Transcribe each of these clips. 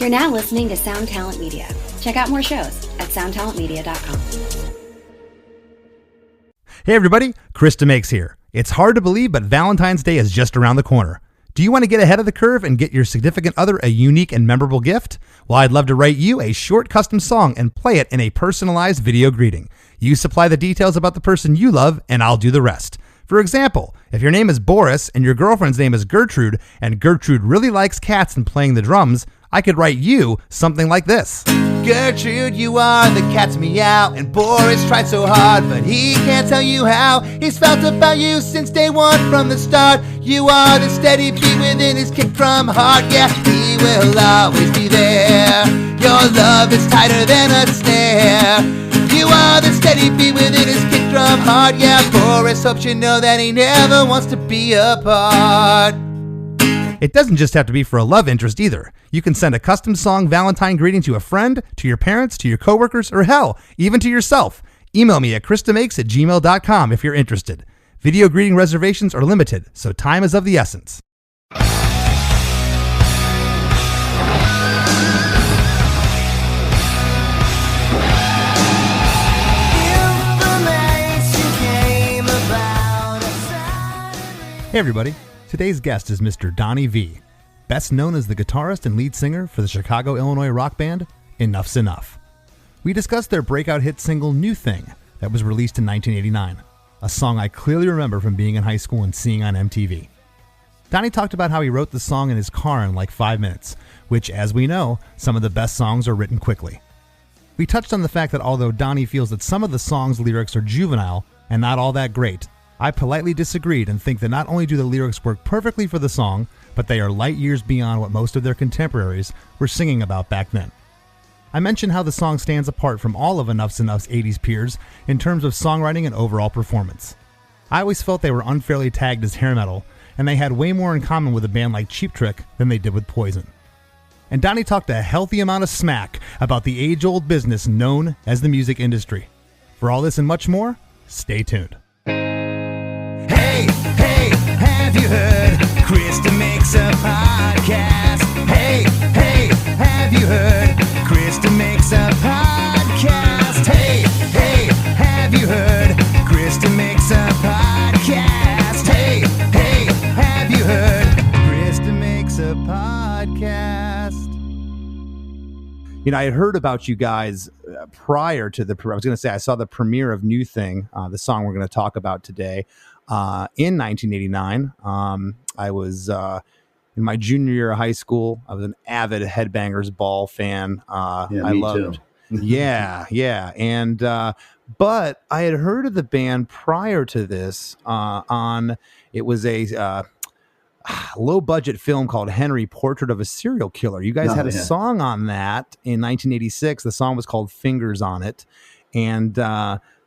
You're now listening to Sound Talent Media. Check out more shows at soundtalentmedia.com. Hey everybody, Chris DeMakes here. It's hard to believe, but Valentine's Day is just around the corner. Do you want to get ahead of the curve and get your significant other a unique and memorable gift? Well, I'd love to write you a short custom song and play it in a personalized video greeting. You supply the details about the person you love, and I'll do the rest. For example, if your name is Boris and your girlfriend's name is Gertrude, and Gertrude really likes cats and playing the drums, I could write you something like this. Gertrude, you are the cat's meow, and Boris tried so hard, but he can't tell you how he's felt about you since day one from the start. You are the steady beat within his kick drum heart. Yeah, he will always be there. Your love is tighter than a snare. You are the steady beat within his kick drum heart. Yeah, Boris hopes you know that he never wants to be apart. It doesn't just have to be for a love interest either. You can send a custom song Valentine greeting to a friend, to your parents, to your coworkers, or hell, even to yourself. Email me at chrisdemakes@gmail.com if you're interested. Video greeting reservations are limited, so time is of the essence. Hey everybody. Today's guest is Mr. Donnie Vie, best known as the guitarist and lead singer for the Chicago, Illinois rock band Enuff Z'Nuff. We discussed their breakout hit single New Thing that was released in 1989, a song I clearly remember from being in high school and seeing on MTV. Donnie talked about how he wrote the song in his car in like 5 minutes, which, as we know, some of the best songs are written quickly. We touched on the fact that although Donnie feels that some of the song's lyrics are juvenile and not all that great, I politely disagreed and think that not only do the lyrics work perfectly for the song, but they are light years beyond what most of their contemporaries were singing about back then. I mentioned how the song stands apart from all of Enuff Z'Nuff's 80s peers in terms of songwriting and overall performance. I always felt they were unfairly tagged as hair metal, and they had way more in common with a band like Cheap Trick than they did with Poison. And Donnie talked a healthy amount of smack about the age-old business known as the music industry. For all this and much more, stay tuned. Hey, hey, have you heard? Chris DeMakes a podcast. Hey, hey, have you heard? Chris DeMakes a podcast. Hey, hey, have you heard? Chris DeMakes a podcast. Hey, hey, have you heard? Chris DeMakes a podcast. You know, I had heard about you guys prior to I was going to say, I saw the premiere of New Thing, the song we're going to talk about today. In 1989, I was in my junior year of high school. I was an avid Headbangers Ball fan. I loved, yeah. And but I had heard of the band prior to this. It was a low budget film called Henry, Portrait of a Serial Killer. You guys had a song on that in 1986. The song was called Fingers on It, and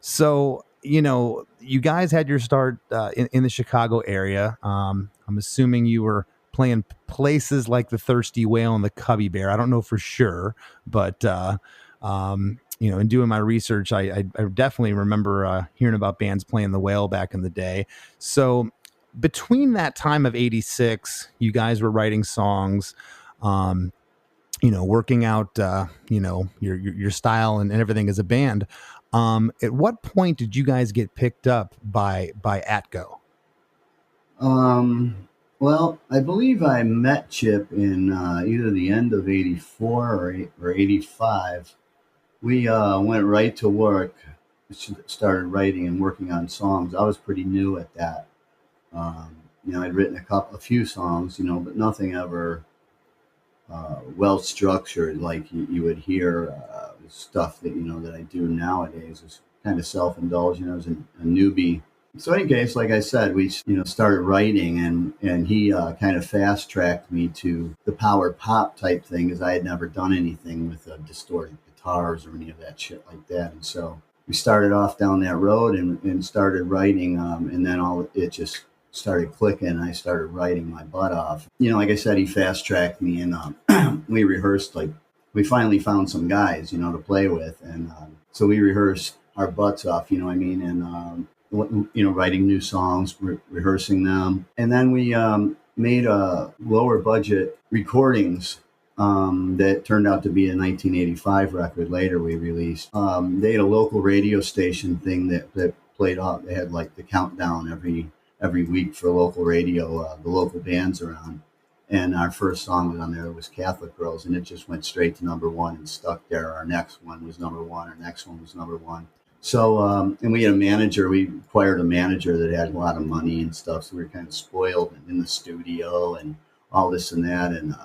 so. You know, you guys had your start in the Chicago area. I'm assuming you were playing places like the Thirsty Whale and the Cubby Bear. I don't know for sure, but you know, in doing my research, I definitely remember hearing about bands playing the Whale back in the day. So between that time of '86, you guys were writing songs. You know, working out, you know, your style and everything as a band. At what point did you guys get picked up by Atco? Well, I believe I met Chip in either the end of '84 or '85. We went right to work, started writing and working on songs. I was pretty new at that. You know, I'd written a few songs, you know, but nothing ever well structured like you would hear stuff that, you know, that I do nowadays. Is kind of self-indulgent. I was a newbie. So in any case, like I said, we, you know, started writing, and he kind of fast tracked me to the power pop type thing, because I had never done anything with distorted guitars or any of that shit like that. And so we started off down that road and started writing, and then it just started clicking. I started writing my butt off. You know, like I said, he fast tracked me, and we rehearsed. Like, we finally found some guys, you know, to play with, and so we rehearsed our butts off. You know what I mean? And you know, writing new songs, rehearsing them, and then we made lower budget recordings that turned out to be a 1985 record. Later we released. They had a local radio station thing that played off. They had like the countdown every week for local radio, the local bands around. And our first song was on there was Catholic Girls, and it just went straight to number one and stuck there. Our next one was number one. Our next one was number one. So, and we had a manager. We acquired a manager that had a lot of money and stuff. So we were kind of spoiled in the studio and all this and that, and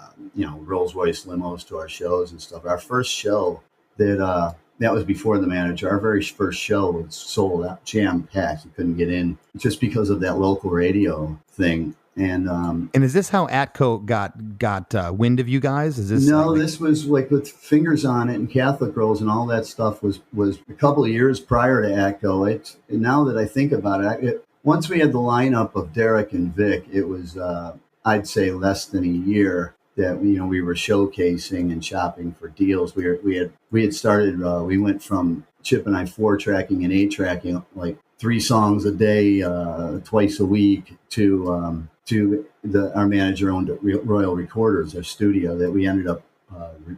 Rolls Royce limos to our shows and stuff. Our first show that was before the manager. Our very first show was sold out, jam packed. You couldn't get in just because of that local radio thing. And is this how Atco got wind of you guys? Is this this was like with Fingers on It and Catholic Girls and all that stuff was a couple of years prior to Atco. Now that I think about it, once we had the lineup of Derek and Vic, it was I'd say less than a year that we were showcasing and shopping for deals. We had started. We went from Chip and I 4-tracking and 8-tracking like 3 songs a day, twice a week to our manager owned Royal Recorders, our studio that we ended up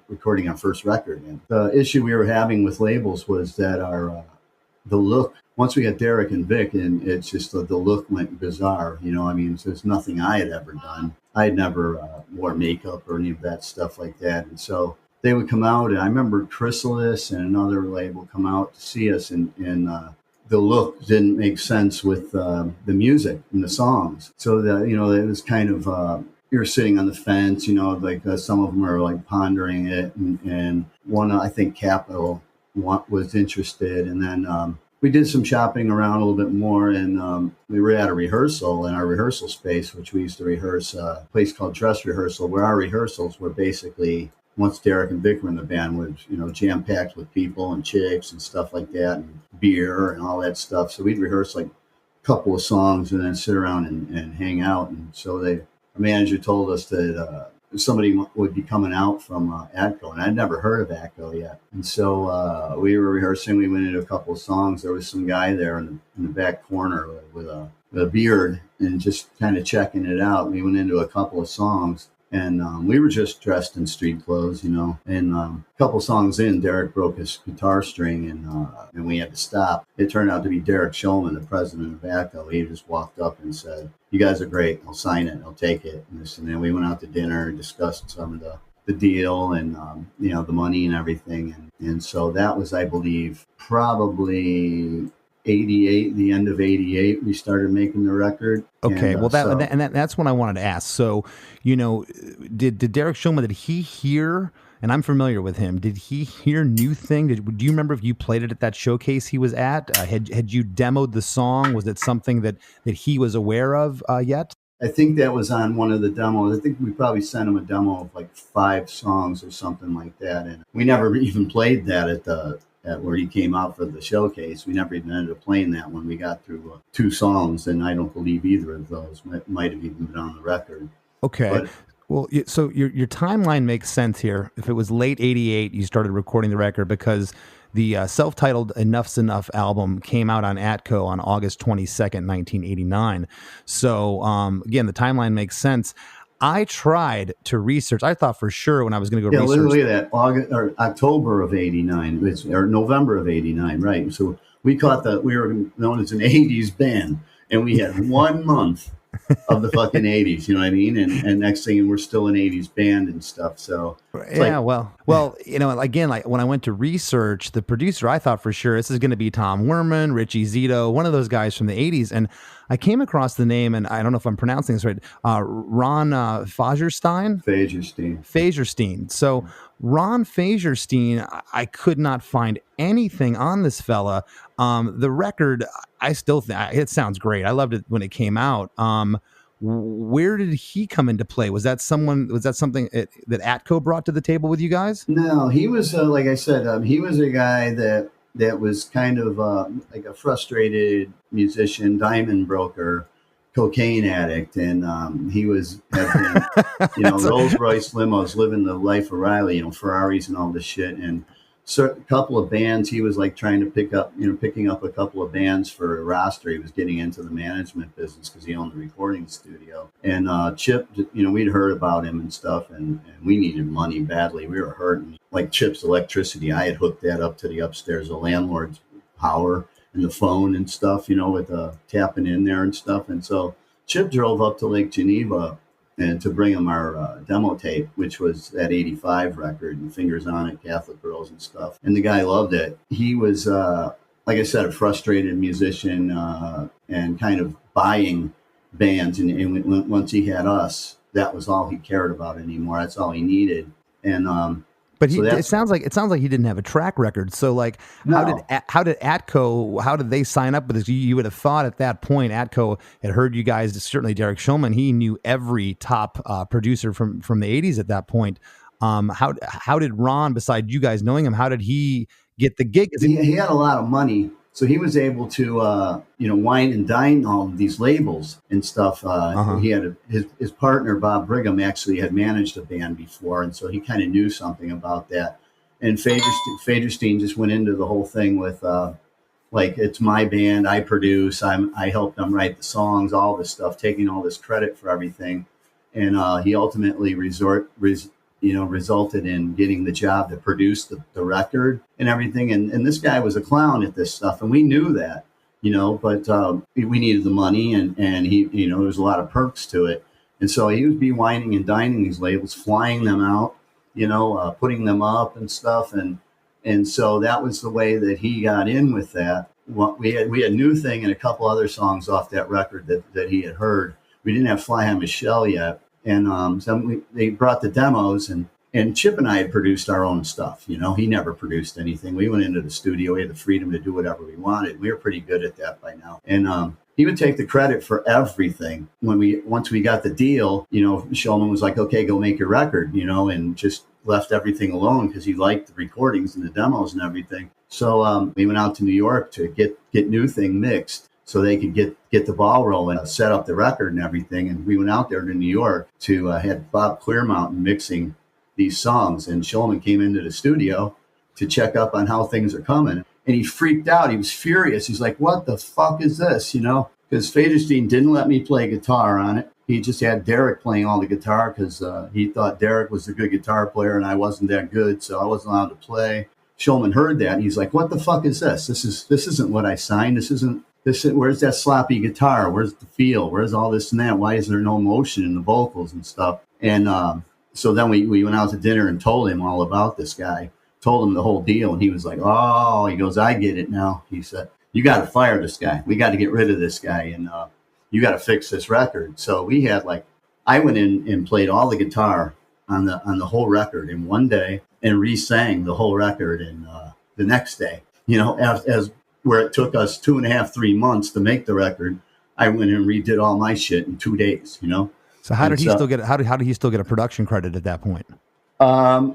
recording our first record in. The issue we were having with labels was that the look, once we got Derek and Vic, and it's just the look went bizarre. So it's nothing I had ever done. I had never wore makeup or any of that stuff like that. And so they would come out, and I remember Chrysalis and another label come out to see us, and the look didn't make sense with the music and the songs. So that, it was kind of, you're sitting on the fence, like some of them are like pondering it. And one, I think Capitol was interested. And then we did some shopping around a little bit more. And we were at a rehearsal in our rehearsal space, which we used to rehearse, a place called Dress Rehearsal, where our rehearsals were basically, once Derek and Vic were in the band, was jam-packed with people and chicks and stuff like that, and beer and all that stuff. So we'd rehearse like a couple of songs and then sit around and hang out. And so our manager told us that somebody would be coming out from Atco, and I'd never heard of Atco yet. And so we were rehearsing. We went into a couple of songs. There was some guy there in the back corner with a beard and just kind of checking it out. We went into a couple of songs. And we were just dressed in street clothes, and a couple songs in, Derek broke his guitar string and we had to stop. It turned out to be Derek Shulman, the president of ACO. He just walked up and said, "You guys are great. I'll sign it. I'll take it." And then we went out to dinner and discussed some of the deal and, the money and everything. And so that was, I believe, probably 88, the end of 88, we started making the record. Okay, that's what I wanted to ask. So, did Derek Shulman, did he hear, and I'm familiar with him, did he hear New Thing? Do you remember if you played it at that showcase he was at? Had you demoed the song? Was it something that he was aware of yet? I think that was on one of the demos. I think we probably sent him a demo of like 5 songs or something like that. And we never even played that at where he came out for the showcase. We never even ended up playing that when we got through 2 songs, and I don't believe either of those might have even been on the record. Okay. But, well, so your timeline makes sense here. If it was late 88, you started recording the record because the self-titled Enuff Z'Nuff album came out on Atco on August 22nd, 1989. So, again, the timeline makes sense. I tried to research. I thought for sure when I was going to go research. Look at that, October of 89, or November of 89, right? So we were known as an 80s band, and we had 1 month of the fucking 80s, you know what I mean? And next thing, we're still an 80s band and stuff. So yeah, well, again, like when I went to research the producer, I thought for sure this is going to be Tom Werman, Richie Zito, one of those guys from the 80s. And I came across the name, and I don't know if I'm pronouncing this right, Ron Fagerstein. So Ron Fagerstein, I could not find anything on this fella. The record, I still think it sounds great. I loved it when it came out. Where did he come into play? Was that something that Atco brought to the table with you guys? No, he was, like I said, he was a guy that was kind of like a frustrated musician, diamond broker, cocaine addict, and he was having, Rolls Royce limos, living the life of Riley, Ferraris and all this shit. And certain couple of bands. He was like trying to picking up a couple of bands for a roster. He was getting into the management business because he owned the recording studio. And Chip, we'd heard about him and stuff, and we needed money badly. We were hurting. Like Chip's electricity, I had hooked that up to the upstairs, the landlord's power and the phone and stuff, with tapping in there and stuff. And so Chip drove up to Lake Geneva and to bring him our demo tape, which was that 85 record and Fingers on It, Catholic Girls and stuff. And the guy loved it. He was, like I said, a frustrated musician and kind of buying bands. And once he had us, that was all he cared about anymore. That's all he needed. And but it sounds like he didn't have a track record. So like, how did Atco? How did they sign up with this? You would have thought at that point Atco had heard you guys. Certainly Derek Shulman. He knew every top producer from the 80s at that point. How did Ron, besides you guys knowing him, how did he get the gig? He had a lot of money. So he was able to, wine and dine all of these labels and stuff. He had his partner, Bob Brigham, actually had managed a band before. And so he kind of knew something about that. And Faderstein just went into the whole thing with, it's my band, I produce, I helped them write the songs, all this stuff, taking all this credit for everything. And he ultimately resulted in getting the job to produce the record and everything. And this guy was a clown at this stuff. And we knew that, but we needed the money and he, there was a lot of perks to it. And so he would be wining and dining these labels, flying them out, putting them up and stuff. And so that was the way that he got in with that. We had New Thing and a couple other songs off that record that he had heard. We didn't have Fly on Michelle yet. And they brought the demos, and Chip and I had produced our own stuff. He never produced anything. We went into the studio. We had the freedom to do whatever we wanted. We were pretty good at that by now. And he would take the credit for everything. Once we got the deal, Shulman was like, okay, go make your record, and just left everything alone because he liked the recordings and the demos and everything. So we went out to New York to get New Thing mixed, so they could get the ball rolling, set up the record and everything. And we went out there to New York to had Bob Clearmountain mixing these songs. And Shulman came into the studio to check up on how things are coming. And he freaked out. He was furious. He's like, what the fuck is this? Because Faderstein didn't let me play guitar on it. He just had Derek playing all the guitar because he thought Derek was a good guitar player and I wasn't that good. So I wasn't allowed to play. Shulman heard that. And he's like, what the fuck is this? This isn't what I signed. Where's that sloppy guitar? Where's the feel? Where's all this and that? Why is there no motion in the vocals and stuff? And so then we went out to dinner and told him all about this guy, told him the whole deal. And he was like, oh, he goes, I get it now. He said, you got to fire this guy. We got to get rid of this guy. And you got to fix this record. So we had I went in and played all the guitar on the whole record in one day and re-sang the whole record in the next day, as where it took us 2.5, 3 months to make the record. I went and redid all my shit in 2 days, So how did he still get a production credit at that point?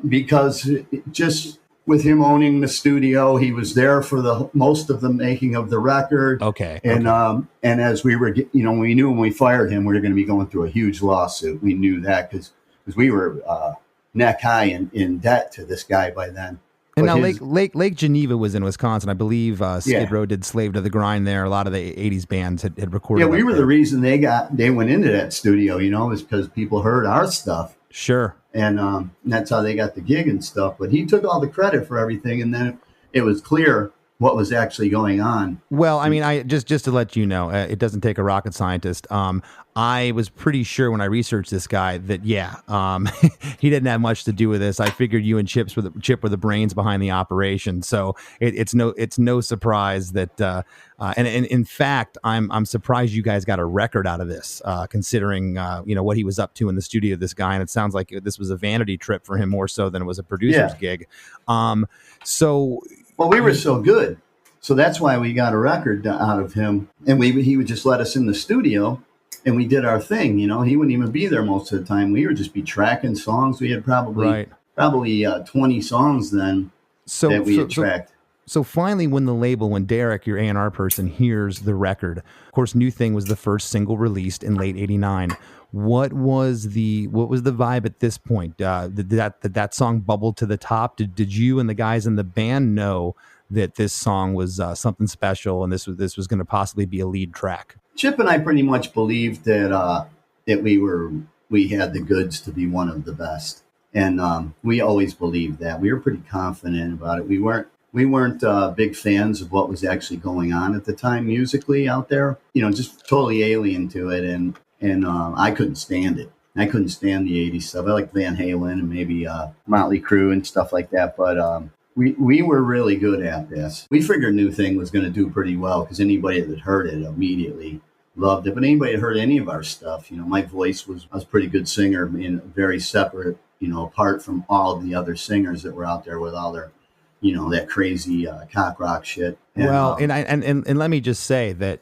Because just with him owning the studio, he was there for the most of the making of the record. Okay. And as we were, we knew when we fired him, we were going to be going through a huge lawsuit. We knew that because we were neck high in debt to this guy by then. And now Lake Geneva was in Wisconsin. I believe Skid Row did Slave to the Grind there. A lot of the 80s bands had recorded. Yeah, we were the reason they went into that studio, is because people heard our stuff. Sure. And that's how they got the gig and stuff. But he took all the credit for everything. And then it was clear what was actually going on. Well, I mean, I just to let you know, it doesn't take a rocket scientist. I was pretty sure when I researched this guy that he didn't have much to do with this. I figured you and Chip were the brains behind the operation. So it's no surprise that and in fact I'm surprised you guys got a record out of this, considering what he was up to in the studio. This guy, and it sounds like this was a vanity trip for him more so than it was a producer's gig. Well, we were so good, so that's why we got a record out of him, and he would just let us in the studio. And we did our thing, He wouldn't even be there most of the time. We would just be tracking songs. We had probably 20 songs then that we had tracked. So finally, when Derek, your A&R person, hears the record, of course, New Thing was the first single released in late '89. What was the vibe at this point? Did that song bubble to the top? Did you and the guys in the band know that this song was something special and this was going to possibly be a lead track? Chip and I pretty much believed that we had the goods to be one of the best, and we always believed that. We were pretty confident about it. We weren't big fans of what was actually going on at the time musically out there. Just totally alien to it, and I couldn't stand it. I couldn't stand the '80s stuff. I like Van Halen and maybe Motley Crue and stuff like that, but we were really good at this. We figured New Thing was going to do pretty well because anybody that heard it immediately loved it. But anybody that heard any of our stuff, my voice I was a pretty good singer, and very separate, apart from all of the other singers that were out there with all their, that crazy cock rock shit. And let me just say that,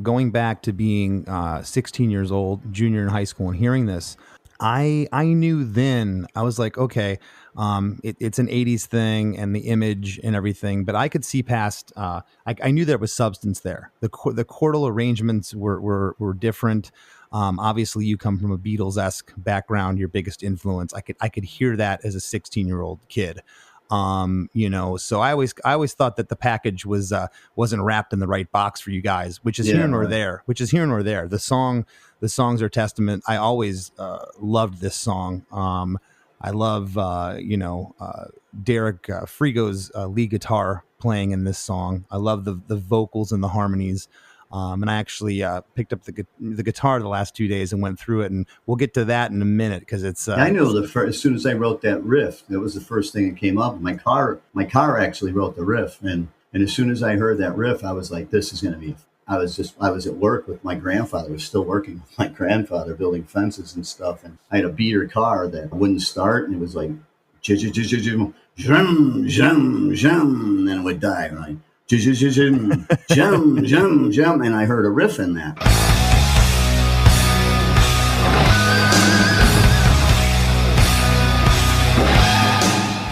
going back to being 16 years old, junior in high school, and hearing this, I knew then, I was like, okay, it's an 80s thing and the image and everything, but I could see past, I knew there was substance there. The chordal arrangements were different. Obviously you come from a Beatles-esque background, your biggest influence. I could hear that as a 16-year-old kid. So I always thought that the package wasn't wrapped in the right box for you guys, which is here nor there. The songs are testament. I always loved this song. I love Derek Frigo's lead guitar playing in this song. I love the vocals and the harmonies. And I actually picked up the guitar the last 2 days and went through it, and we'll get to that in a minute because it's. I knew as soon as I wrote that riff, that was the first thing that came up. My car actually wrote the riff, and as soon as I heard that riff, I was like, "This is going to be." I was at work with my grandfather. I was still working with my grandfather, building fences and stuff, and I had a beater car that wouldn't start, and it was like, "Jum, jum, jum," and then it would die, right? Jum, jum, jum, and I heard a riff in that.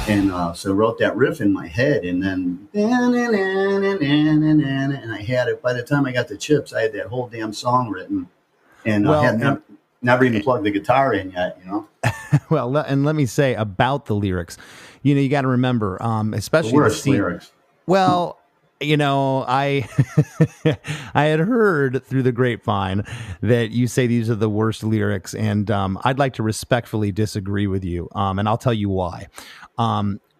And so I wrote that riff in my head, and then and I had it. By the time I got the Chips, I had that whole damn song written, and I had never even plugged the guitar in yet, Well, and let me say about the lyrics, you got to remember, especially the worst lyrics. Well. I I had heard through the grapevine that you say these are the worst lyrics, and I'd like to respectfully disagree with you, and I'll tell you why.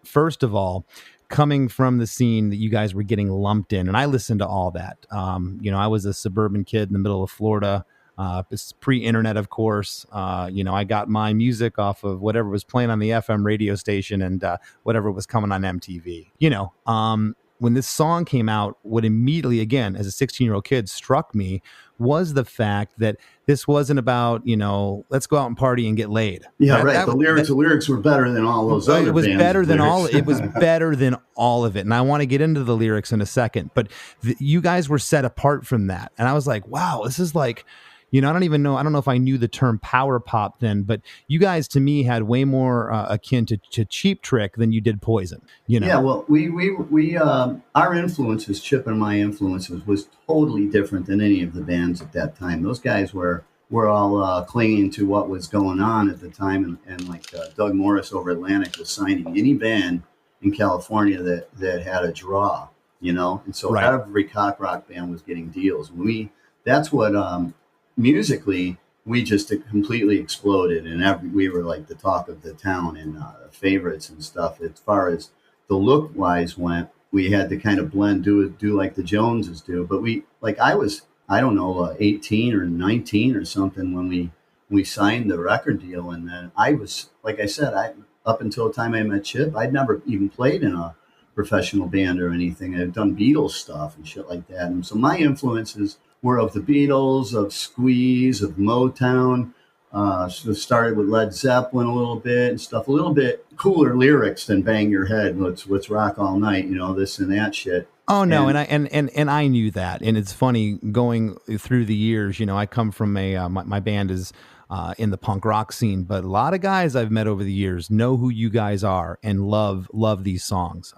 First of all, coming from the scene that you guys were getting lumped in, and I listened to all that. I was a suburban kid in the middle of Florida. This is pre-internet, of course. I got my music off of whatever was playing on the FM radio station and whatever was coming on MTV. When this song came out, what immediately, again, as a 16-year-old kid, struck me was the fact that this wasn't about, let's go out and party and get laid. Yeah, right. The lyrics were better than all those other bands. It was better than all of it. And I want to get into the lyrics in a second. But you guys were set apart from that. And I was like, wow, this is like... I don't know if I knew the term power pop then, but you guys to me had way more akin to Cheap Trick than you did Poison. Yeah, well, we our influences, Chip and my influences, was totally different than any of the bands at that time. Those guys were all clinging to what was going on at the time, and like Doug Morris over Atlantic was signing any band in California that had a draw, and so every cock rock band was getting deals. That's what. Musically, we just completely exploded, and we were like the talk of the town and favorites and stuff. As far as the look wise went, we had to kind of blend, do like the Joneses do. But I was 18 or 19 or something when we signed the record deal, and then I was, like I said, up until the time I met Chip, I'd never even played in a professional band or anything. I'd done Beatles stuff and shit like that, and so my influences were of the Beatles, of Squeeze, of Motown. So started with Led Zeppelin a little bit and stuff. A little bit cooler lyrics than Bang Your Head. Let's rock all night. This and that shit. Oh no, and I knew that, and it's funny going through the years. I come from my band is in the punk rock scene, but a lot of guys I've met over the years know who you guys are and love these songs.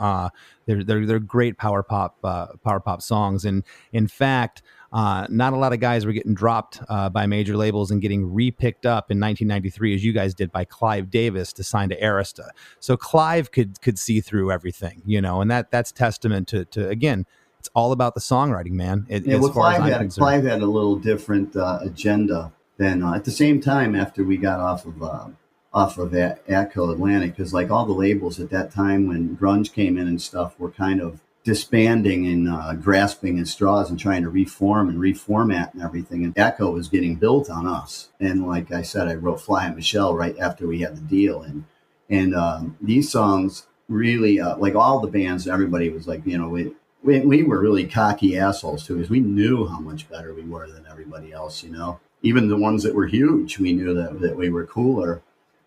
They're great power pop songs, and in fact, not a lot of guys were getting dropped by major labels and getting re-picked up in 1993, as you guys did, by Clive Davis to sign to Arista. So Clive could see through everything, and that's testament to again, it's all about the songwriting, man. Clive had a little different agenda than at the same time after we got off of Atco Atlantic, because like all the labels at that time when grunge came in and stuff were kind of disbanding and grasping at straws and trying to reform and reformat and everything. And Atco was getting built on us. And like I said, I wrote Fly and Michelle right after we had the deal. And these songs really, like all the bands, everybody was like, we were really cocky assholes too, because we knew how much better we were than everybody else, Even the ones that were huge, we knew that we were cooler.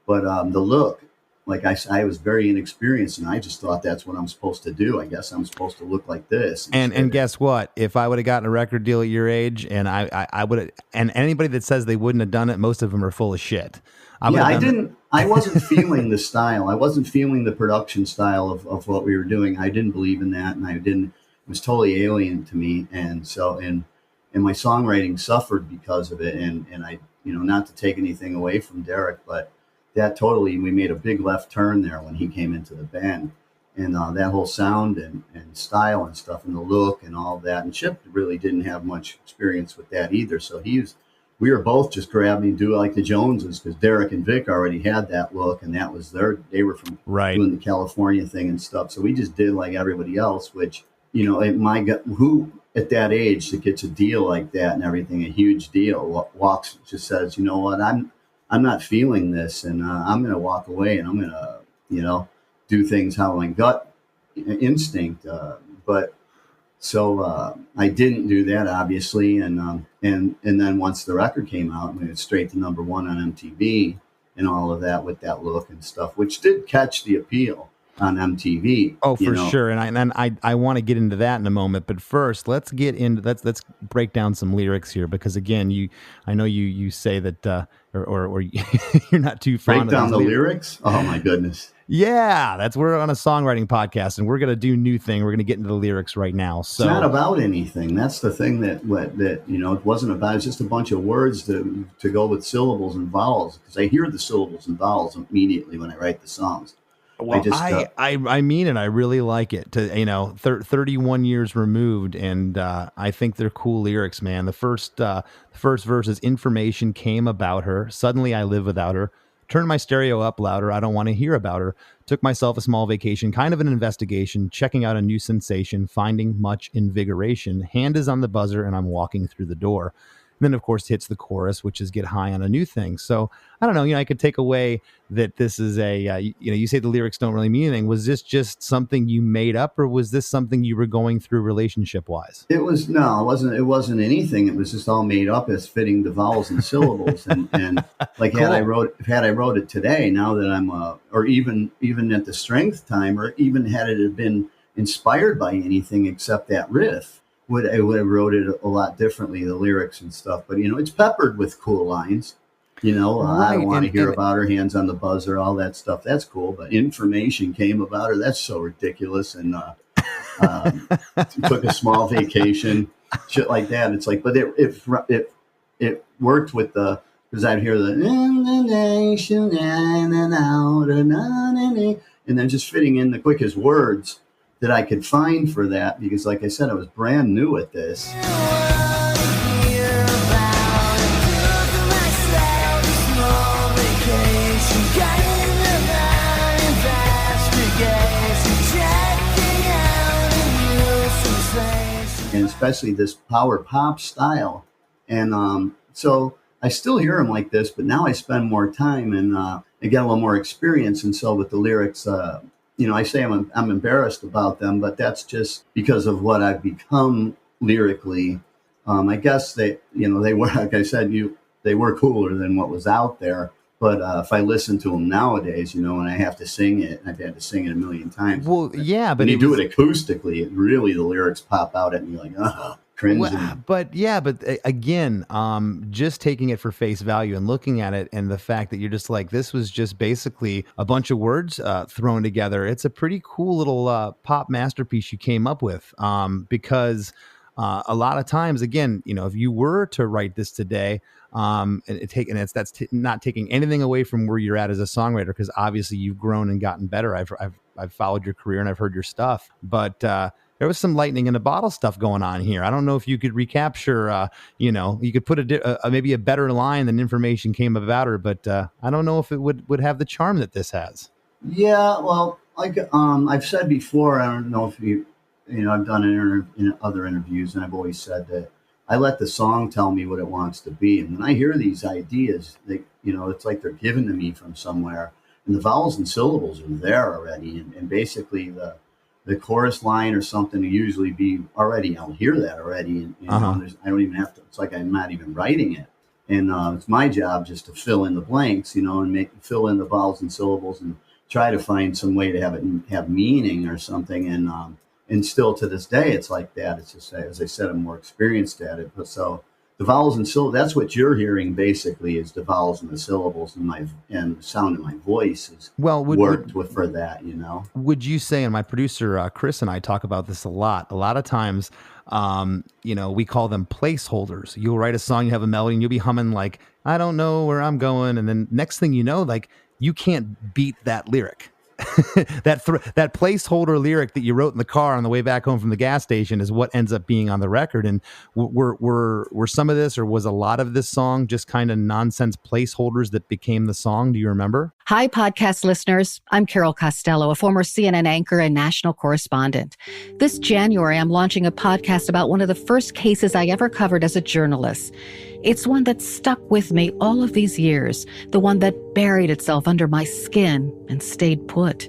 But the look, like I was very inexperienced, and I just thought that's what I'm supposed to do. I guess I'm supposed to look like this. And guess what? If I would have gotten a record deal at your age, and I would have, and anybody that says they wouldn't have done it, most of them are full of shit. I wasn't feeling the style. I wasn't feeling the production style of what we were doing. I didn't believe in that, and it was totally alien to me. And so, and my songwriting suffered because of it. And I, not to take anything away from Derek, but we made a big left turn there when he came into the band, and that whole sound and style and stuff and the look and all that. And Chip really didn't have much experience with that either. So we were both just grabbing, do like the Joneses, because Derek and Vic already had that look, and that was they were from doing the California thing and stuff. So we just did like everybody else, which, who at that age that gets a deal like that and everything, a huge deal, just says, you know what, I'm not feeling this, and I'm going to walk away, and I'm going to, do things how my gut instinct. But so I didn't do that, obviously, and then once the record came out, we went straight to #1 on MTV and all of that with that look and stuff, which did catch the appeal on MTV. Oh, for sure. And I want to get into that in a moment, but first let's break down some lyrics here, because again, I know you say that, or you're not too fond of break down the lyrics. Oh my goodness. Yeah, we're on a songwriting podcast, and we're going to do new thing. We're going to get into the lyrics right now. So it's not about anything. That's the thing that it wasn't about. It's just a bunch of words to go with syllables and vowels, because I hear the syllables and vowels immediately when I write the songs. Well, I mean it. I really like it. 31 years removed, and I think they're cool lyrics, man. The first verse is, information came about her. Suddenly I live without her. Turned my stereo up louder. I don't want to hear about her. Took myself a small vacation, kind of an investigation, checking out a new sensation, finding much invigoration. Hand is on the buzzer, and I'm walking through the door. And then, of course, hits the chorus, which is get high on a new thing. So I don't know, I could take away that this is you say the lyrics don't really mean anything. Was this just something you made up, or was this something you were going through relationship wise? It wasn't anything. It was just all made up as fitting the vowels and syllables. and like cool. had I wrote it today, now that I'm or even at the strength time, or even had it have been inspired by anything except that riff, I would have wrote it a lot differently, the lyrics and stuff. But, it's peppered with cool lines. I don't want to hear about her, hands on the buzzer, all that stuff. That's cool. But information came about her. That's so ridiculous. And took a small vacation, shit like that. It's like, but it worked with because I'd hear the and then just fitting in the quickest words that I could find for that, because like I said, I was brand new at this. And especially this power pop style. And so I still hear them like this, but now I spend more time and I get a little more experience. And so with the lyrics, I say I'm embarrassed about them, but that's just because of what I've become lyrically. I guess they were, like I said, they were cooler than what was out there. But if I listen to them nowadays, and I have to sing it, I've had to sing it a million times. Well, yeah, but when you do it acoustically, the lyrics pop out at me like, cringing. Again, just taking it for face value and looking at it, and the fact that you're just like, this was just basically a bunch of words thrown together. It's a pretty cool little pop masterpiece you came up with, because a lot of times, again, if you were to write this today, not taking anything away from where you're at as a songwriter, because obviously you've grown and gotten better. I've followed your career and I've heard your stuff, but there was some lightning in a bottle stuff going on here. I don't know if you could recapture, you could put maybe a better line than information came about her, but I don't know if it would have the charm that this has. Yeah, well, like I've said before, I don't know if I've done in other interviews, and I've always said that I let the song tell me what it wants to be. And when I hear these ideas, it's like they're given to me from somewhere, and the vowels and syllables are there already. And basically the chorus line or something will usually be already, I'll hear that already. And I don't even have to, it's like I'm not even writing it. And it's my job just to fill in the blanks, and fill in the vowels and syllables and try to find some way to have it have meaning or something. And still to this day, it's like that. It's just, as I said, I'm more experienced at it. But so the vowels and syllables, that's what you're hearing basically, is the vowels and the syllables, and the sound of my voice is for that, Would you say, and my producer, Chris, and I talk about this a lot of times, we call them placeholders. You'll write a song, you have a melody, and you'll be humming like, I don't know where I'm going. And then next thing you know, like, you can't beat that lyric. that placeholder lyric that you wrote in the car on the way back home from the gas station is what ends up being on the record. And were some of this, or was a lot of this song just kind of nonsense placeholders that became the song? Do you remember? Hi, podcast listeners. I'm Carol Costello, a former CNN anchor and national correspondent. This January, I'm launching a podcast about one of the first cases I ever covered as a journalist. It's one that stuck with me all of these years, the one that buried itself under my skin and stayed put.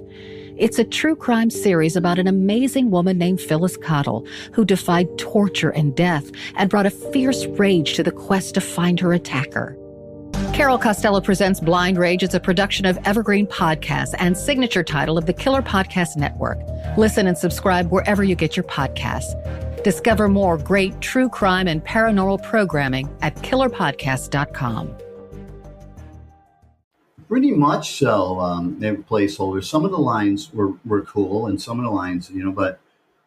It's a true crime series about an amazing woman named Phyllis Cottle, who defied torture and death and brought a fierce rage to the quest to find her attacker. Carol Costello Presents Blind Rage is a production of Evergreen Podcasts and signature title of the Killer Podcast Network. Listen and subscribe wherever you get your podcasts. Discover more great true crime and paranormal programming at killerpodcast.com. Pretty much so. They have placeholders. Some of the lines were cool, and some of the lines, but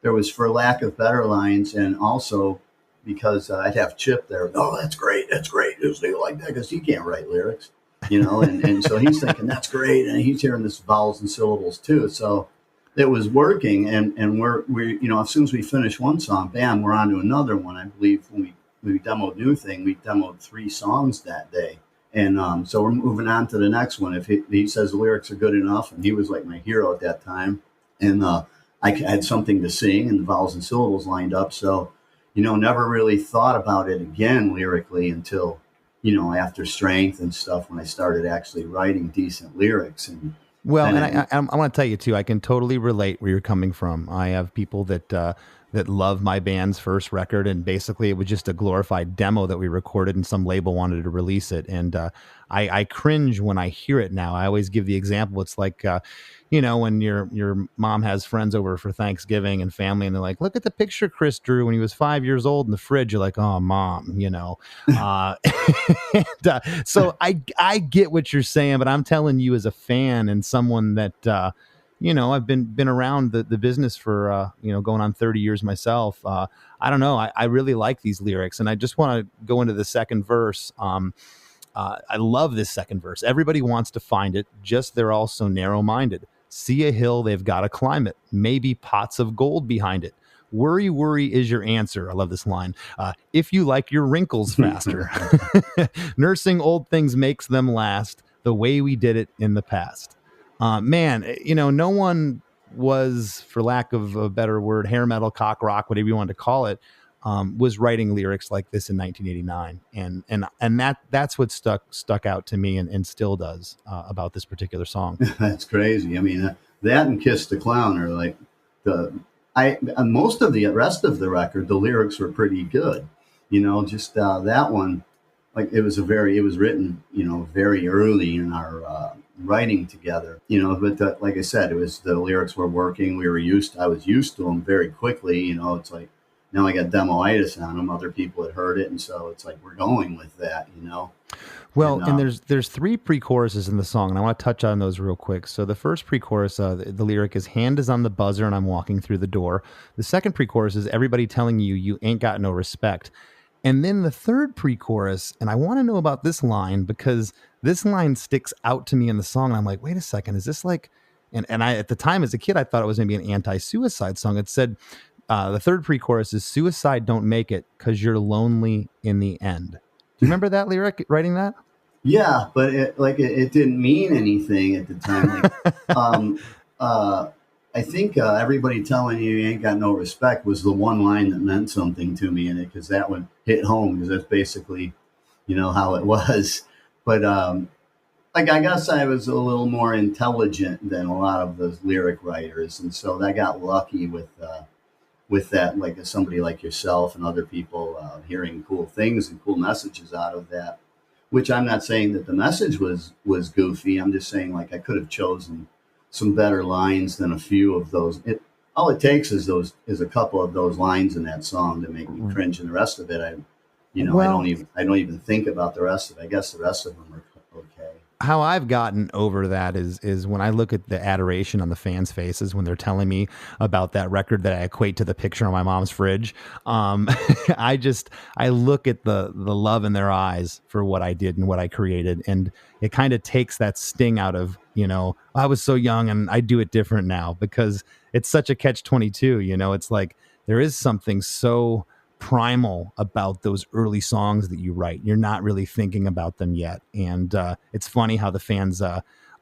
there was, for lack of better lines, and also because I'd have Chip there. Oh, that's great. It was like that because he can't write lyrics, and so he's thinking that's great, and he's hearing this vowels and syllables too. So it was working, and we as soon as we finished one song, bam, we're on to another one. I believe when we demoed New Thing, we demoed 3 songs that day. And so we're moving on to the next one. If he says the lyrics are good enough, and he was like my hero at that time, and I had something to sing, and the vowels and syllables lined up. So, never really thought about it again lyrically until, after Strength and stuff, when I started actually writing decent lyrics. And I want to tell you too, I can totally relate where you're coming from. I have people that love my band's first record, and basically it was just a glorified demo that we recorded, and some label wanted to release it. And I cringe when I hear it now. I always give the example. It's like, when your mom has friends over for Thanksgiving and family, and they're like, look at the picture Chris drew when he was 5 years old in the fridge. You're like, oh, Mom, so I get what you're saying, but I'm telling you as a fan and someone that, I've been around the business for, going on 30 years myself. I don't know. I really like these lyrics, and I just want to go into the second verse. I love this second verse. Everybody wants to find it, just they're all so narrow-minded. See a hill, they've got to climb it. Maybe pots of gold behind it. Worry, worry is your answer. I love this line. If you like your wrinkles faster. Nursing old things makes them last the way we did it in the past. Man, no one was, for lack of a better word, hair metal, cock rock, whatever you wanted to call it, was writing lyrics like this in 1989. And that's what stuck out to me and still does about this particular song. That's crazy. I mean, that and Kiss the Clown are like most of the rest of the record, the lyrics were pretty good. Just that one, like it was written, very early in our writing together, but like I said, it was, the lyrics were working. I was used to them very quickly. It's like, now I got demoitis on them. Other people had heard it. And so it's like, we're going with that, Well, and there's 3 pre-choruses in the song, and I want to touch on those real quick. So the first pre-chorus, the lyric is, hand is on the buzzer and I'm walking through the door. The second pre-chorus is, everybody telling you, you ain't got no respect. And then the third pre-chorus, and I want to know about this line because this line sticks out to me in the song. And I'm like, wait a second, is this like, and I, at the time as a kid, I thought it was maybe an anti-suicide song. It said, the third pre-chorus is, suicide don't make it because you're lonely in the end. Do you remember that lyric, writing that? Yeah, but it didn't mean anything at the time. I think everybody telling you ain't got no respect was the one line that meant something to me in it, because that one hit home, because that's basically, how it was. But I guess I was a little more intelligent than a lot of those lyric writers, and so I got lucky with that, like somebody like yourself and other people hearing cool things and cool messages out of that. Which I'm not saying that the message was goofy. I'm just saying, like, I could have chosen some better lines than a few of those. All it takes is a couple of those lines in that song to make me cringe, and the rest of it, I don't even think about the rest of it. I guess the rest of them are okay. How I've gotten over that is when I look at the adoration on the fans' faces when they're telling me about that record that I equate to the picture on my mom's fridge. I look at the love in their eyes for what I did and what I created, and it kind of takes that sting out of, I was so young and I do it different now, because it's such a catch-22. It's like there is something so primal about those early songs that you write. You're not really thinking about them yet, and it's funny how the fans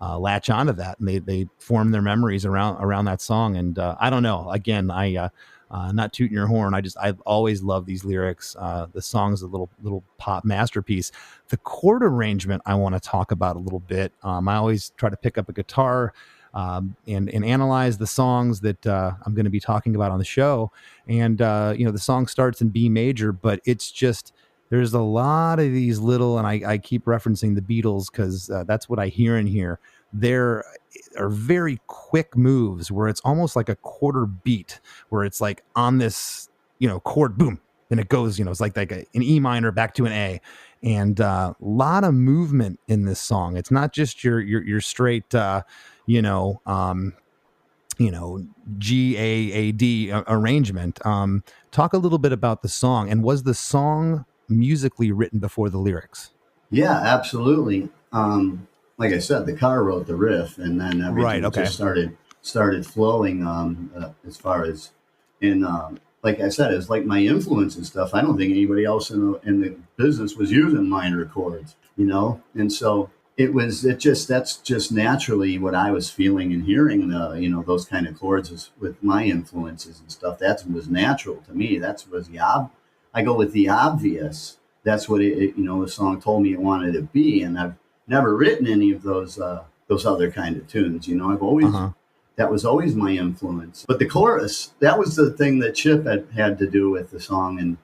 latch onto that, and they form their memories around that song. And I don't know, again, I not tooting your horn, I've always loved these lyrics. The song's a little pop masterpiece. The chord arrangement I want to talk about a little bit. I always try to pick up a guitar and analyze the songs that I'm going to be talking about on the show. And, the song starts in B major, but it's just, there's a lot of these little, and I keep referencing the Beatles because that's what I hear in here. There are very quick moves where it's almost like a quarter beat, where it's like on this, chord, boom, then it goes, it's like an E minor back to an A. And a lot of movement in this song. It's not just your straight, GAAD arrangement. Talk a little bit about the song, and was the song musically written before the lyrics? Yeah, absolutely. Like I said, the car wrote the riff, and then everything just started flowing. As far as like I said, it's like my influence and stuff. I don't think anybody else in the business was using minor chords, and so that's just naturally what I was feeling and hearing. Those kind of chords with my influences and stuff. That was natural to me. I go with the obvious. That's what the song told me it wanted to be, and I've never written any of those other kind of tunes. I've always that was always my influence. But the chorus, that was the thing that Chip had to do with the song, and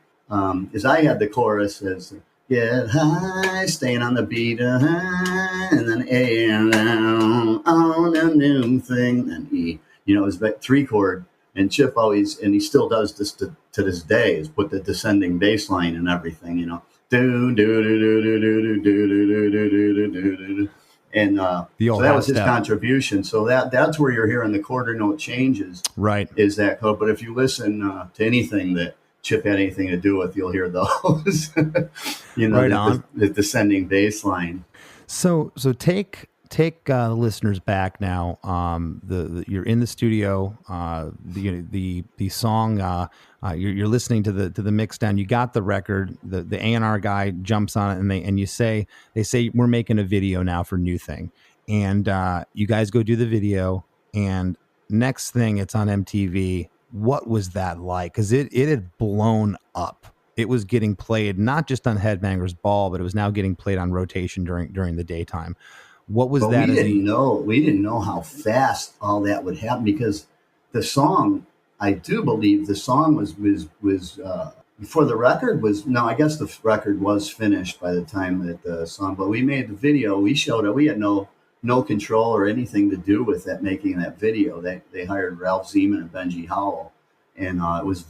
is I had the chorus as get high, staying on the beat, and then A down on a new thing, and E. It was that 3-chord, and Chip always, and he still does this to this day, is put the descending bass line and everything, do do do do do do do do do do do do. And so that was his contribution. So that's where you're hearing the quarter note changes. Right. Is that code? But if you listen to anything that Chip had anything to do with, you'll hear those. Right on. The descending bass line. So take the listeners back now. You're in the studio. The song. You're listening to the mix down. You got the record. The A&R guy jumps on it, and they say we're making a video now for New Thing, and you guys go do the video, and next thing it's on MTV. What was that like? Because it had blown up. It was getting played not just on Headbangers Ball, but it was now getting played on rotation during the daytime. What was that? We didn't know how fast all that would happen, because the song, I do believe the song was before the record was. No, I guess the record was finished by the time that the song. But we made the video. We showed it. We had no control or anything to do with that, making that video. They hired Ralph Zeman and Benji Howell, And it was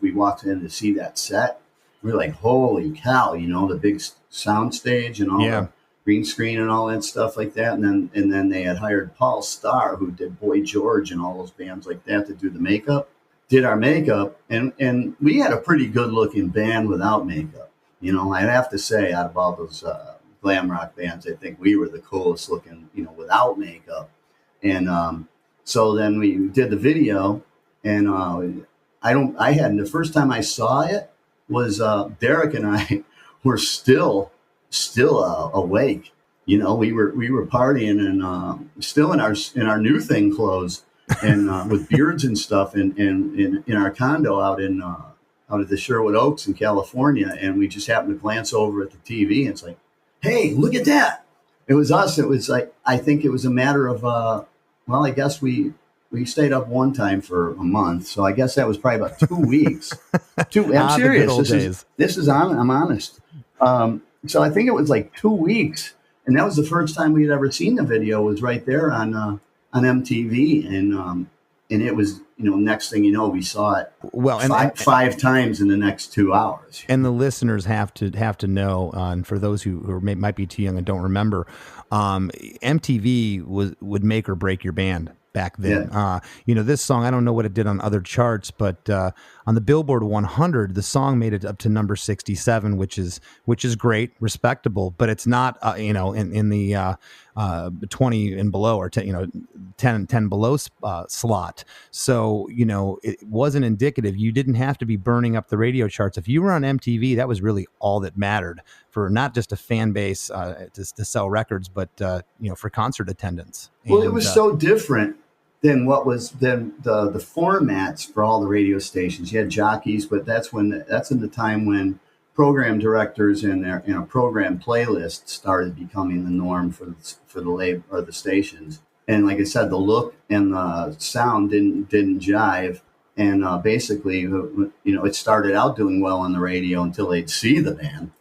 we walked in to see that set. We were like, holy cow, the big sound stage and all the green screen and all that stuff like that. And then they had hired Paul Starr, who did Boy George and all those bands like that, to do the makeup, did our makeup. And we had a pretty good looking band without makeup. I'd have to say, out of all those glam rock bands, I think we were the coolest looking, without makeup. And so then we did the video, and the first time I saw it was Derek and I were still awake. We were partying and still in our new thing clothes and with beards and stuff in our condo out at the Sherwood Oaks in California. And we just happened to glance over at the TV, and it's like, hey, look at that. It was us. It was like, I think it was a matter of, I guess we stayed up one time for a month. So I guess that was probably about 2 weeks. I'm serious. I'm honest. So I think it was like 2 weeks. And that was the first time we had ever seen the video, was right there on MTV. And it was, next thing you know, we saw it five times in the next 2 hours. And the listeners have to know, and for those who might be too young and don't remember, MTV would make or break your band back then. Yeah. This song, I don't know what it did on other charts, but on the Billboard 100, the song made it up to number 67, which is great, respectable, but it's not, in the 20 and below, or 10 below slot. So, it wasn't indicative. You didn't have to be burning up the radio charts. If you were on MTV, that was really all that mattered for not just a fan base to sell records, but, for concert attendance. Well, it was so different than what was then the formats for all the radio stations. You had jockeys, but that's in the time when program directors and their program playlists started becoming the norm for the label or the stations. And like I said, the look and the sound didn't jive. And basically, it started out doing well on the radio until they'd see the band,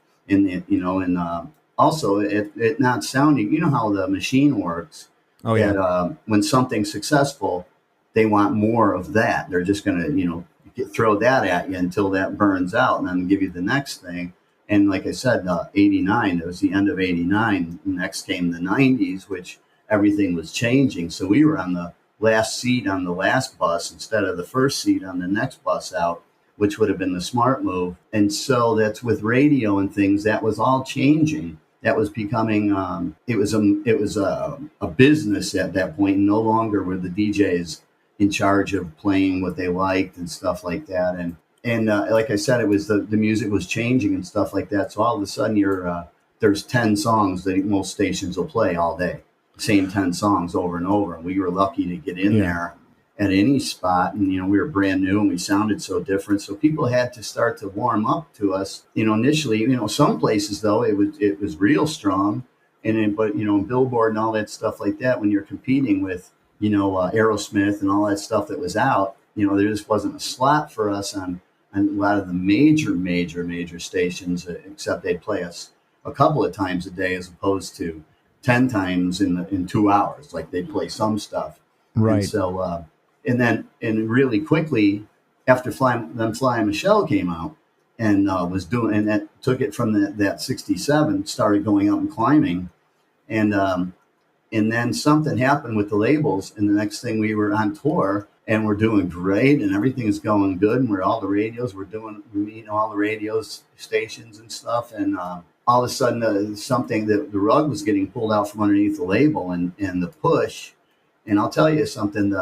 also it not sounding. How the machine works. Oh yeah. That, when something's successful, they want more of that. They're just going to throw that at you until that burns out, and then give you the next thing. And like I said, 89, it was the end of 89. Next came the 90s, which everything was changing. So we were on the last seat on the last bus instead of the first seat on the next bus out, which would have been the smart move. And so that's with radio and things, that was all changing. That was becoming, it was a business at that point. No longer were the DJs in charge of playing what they liked and stuff like that. And like I said, it was the music was changing and stuff like that. So all of a sudden there's 10 songs that most stations will play all day. Same 10 songs over and over. And we were lucky to get in there at any spot. And, we were brand new and we sounded so different. So people had to start to warm up to us, initially, some places though, it was real strong. But Billboard and all that stuff like that, when you're competing with, Aerosmith and all that stuff that was out, there just wasn't a slot for us on a lot of the major stations, except they'd play us a couple of times a day as opposed to 10 times in 2 hours. Like they'd play some stuff. Right. And so, and really quickly after Fly Michelle came out and was doing, and that took it from that 67, started going up and climbing. And then something happened with the labels, and the next thing we were on tour and we're doing great and everything is going good. And all the radios, we're doing, all the radio stations and stuff. And all of a sudden something that the rug was getting pulled out from underneath the label and the push. And I'll tell you something,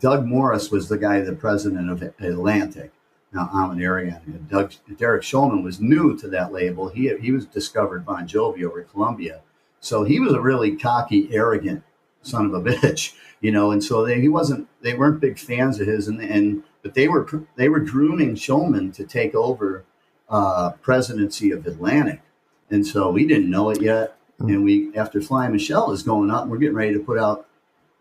Doug Morris was the guy, the president of Atlantic. Now I'm an Arian. Derek Shulman was new to that label. He was discovered Bon Jovi over at Columbia. So he was a really cocky, arrogant son of a bitch, and so they weren't big fans of his, but they were grooming Shulman to take over presidency of Atlantic. And so we didn't know it yet. And after Fly Michelle is going up, we're getting ready to put out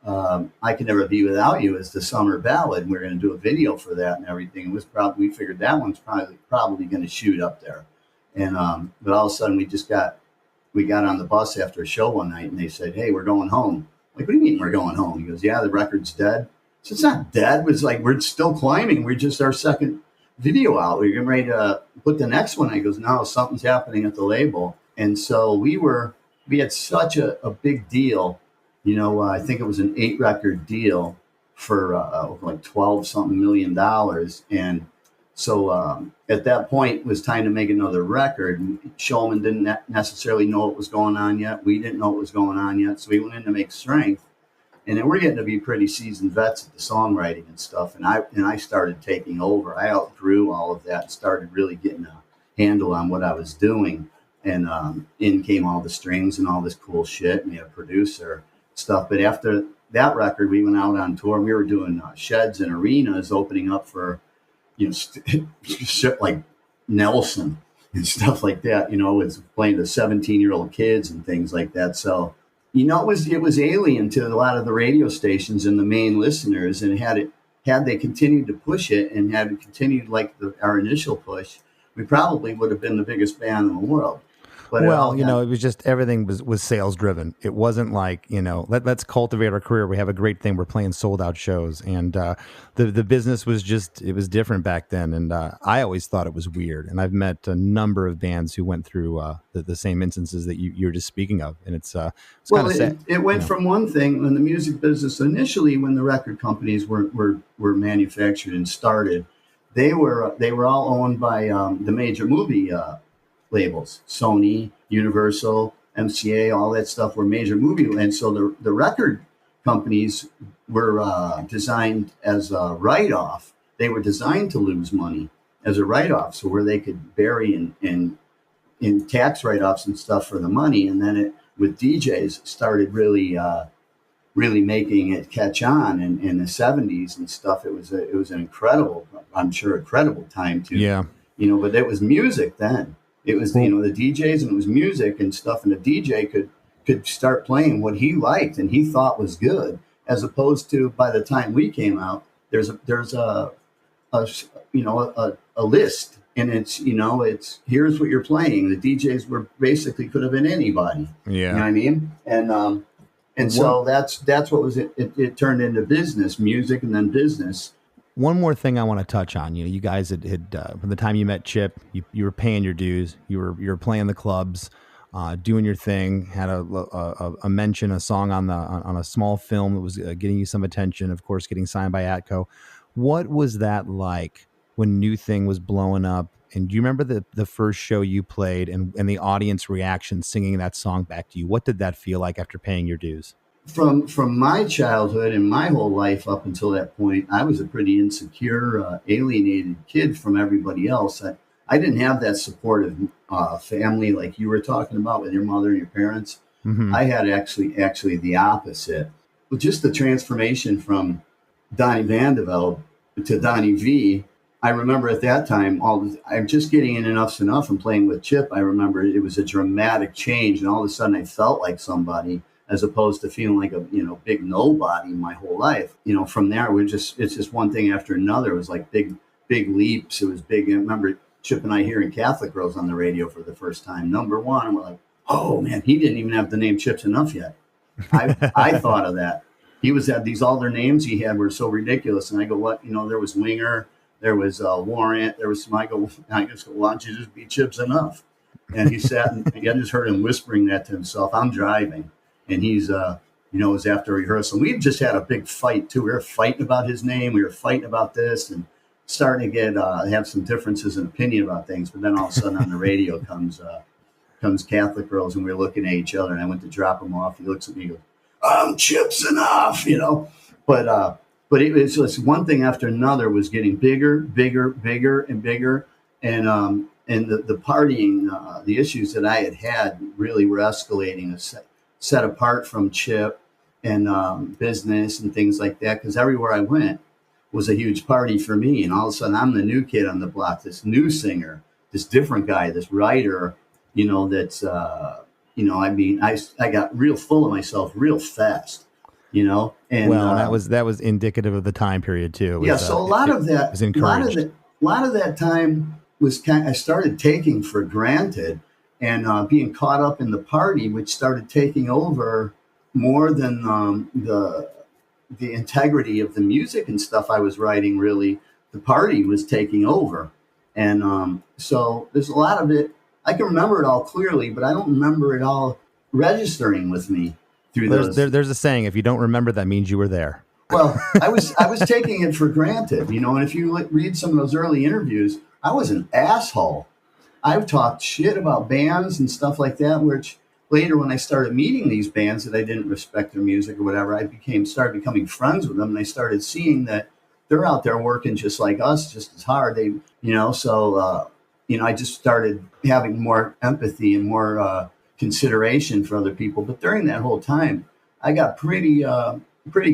I Can Never Be Without You as the summer ballad. We're going to do a video for that and everything. We figured that one's probably going to shoot up there. And but all of a sudden we got on the bus after a show one night and they said, "Hey, we're going home." I'm like, "What do you mean we're going home?" He goes, "Yeah, the record's dead. So it's not dead. It was like, we're still climbing. We're just our second video out. We're getting ready to put the next one. I goes, no, something's happening at the label. And so we had such a big deal. I think it was an 8-record deal for like 12 something $million. And so at that point, it was time to make another record. Shulman didn't necessarily know what was going on yet. We didn't know what was going on yet. So we went in to make Strength. And then we're getting to be pretty seasoned vets at the songwriting and stuff. And I started taking over. I outgrew all of that and started really getting a handle on what I was doing. And in came all the strings and all this cool shit. And we had a producer stuff. But after that record, we went out on tour. We were doing sheds and arenas, opening up for, shit like Nelson and stuff like that. Was playing the 17-year-old kids and things like that. So, it was alien to a lot of the radio stations and the main listeners. And had they continued to push it and had it continued like our initial push, we probably would have been the biggest band in the world. But it was just everything was sales driven. It wasn't like, let's cultivate our career. We have a great thing. We're playing sold out shows. And the business was it was different back then. And I always thought it was weird. And I've met a number of bands who went through the same instances that you were just speaking of. And it's kind of sad. It went from one thing in the music business initially when the record companies were manufactured and started. They were all owned by the major movie labels, Sony, Universal, MCA, all that stuff were major movie. And so the record companies were designed as a write-off. They were designed to lose money as a write-off, so where they could bury in tax write-offs and stuff for the money. And then with DJs started really making it catch on in the 70s and stuff. It was an incredible time too. Yeah. But it was music then. It was, the DJs, and it was music and stuff. And the DJ could start playing what he liked and he thought was good, as opposed to by the time we came out, there's a list, and it's here's what you're playing. The DJs were basically could have been anybody. Yeah. You know what I mean? And so that's what was it turned into business, music, and then business. One more thing I want to touch on. You guys had from the time you met Chip, you were paying your dues. You were playing the clubs, doing your thing. Had a mention, a song on a small film that was getting you some attention. Of course, getting signed by Atco. What was that like when New Thing was blowing up? And do you remember the first show you played and the audience reaction singing that song back to you? What did that feel like after paying your dues? From my childhood and my whole life up until that point, I was a pretty insecure, alienated kid from everybody else. I didn't have that supportive family like you were talking about with your mother and your parents. Mm-hmm. I had actually the opposite. But just the transformation from Donnie Vandevelde to Donnie Vie. I remember at that time, I'm just getting in Enuff Z'Nuff and playing with Chip. I remember it was a dramatic change, and all of a sudden I felt like somebody, as opposed to feeling like a big nobody my whole life. From there it's just one thing after another. It was like big leaps. It was big. I remember Chip and I hearing Catholic Girls on the radio for the first time, number one, and we're like, oh man, he didn't even have the name Chip Z'Nuff yet. I thought of that. He had all their names he had were so ridiculous, and I go, what? There was Winger, there was Warrant, there was I just go, why don't you just be Chip Z'Nuff? And he sat and I just heard him whispering that to himself. I'm driving. And he's, it was after rehearsal. We just had a big fight too. We were fighting about his name. We were fighting about this and starting to have some differences in opinion about things. But then all of a sudden on the radio comes Catholic Girls, and we were looking at each other. And I went to drop him off. He looks at me and goes, I'm Chip Z'Nuff, But it was just one thing after another was getting bigger, and bigger. And the partying, the issues that I had really were escalating. Set apart from Chip and business and things like that, because everywhere I went was a huge party for me. And all of a sudden I'm the new kid on the block, this new singer, this different guy, this writer, that's, I got real full of myself real fast, and that was indicative of the time period too. So a lot of that was encouraged. A lot of that time was I started taking for granted. And being caught up in the party, which started taking over more than the the integrity of the music and stuff I was writing, really, the party was taking over. And so there's a lot of it. I can remember it all clearly, but I don't remember it all registering with me through those. There's a saying, if you don't remember, that means you were there. Well, I was taking it for granted, and if you read some of those early interviews, I was an asshole. I've talked shit about bands and stuff like that, which later when I started meeting these bands that I didn't respect their music or whatever, I started becoming friends with them, and I started seeing that they're out there working just like us, just as hard. I just started having more empathy and more consideration for other people. But during that whole time, I got pretty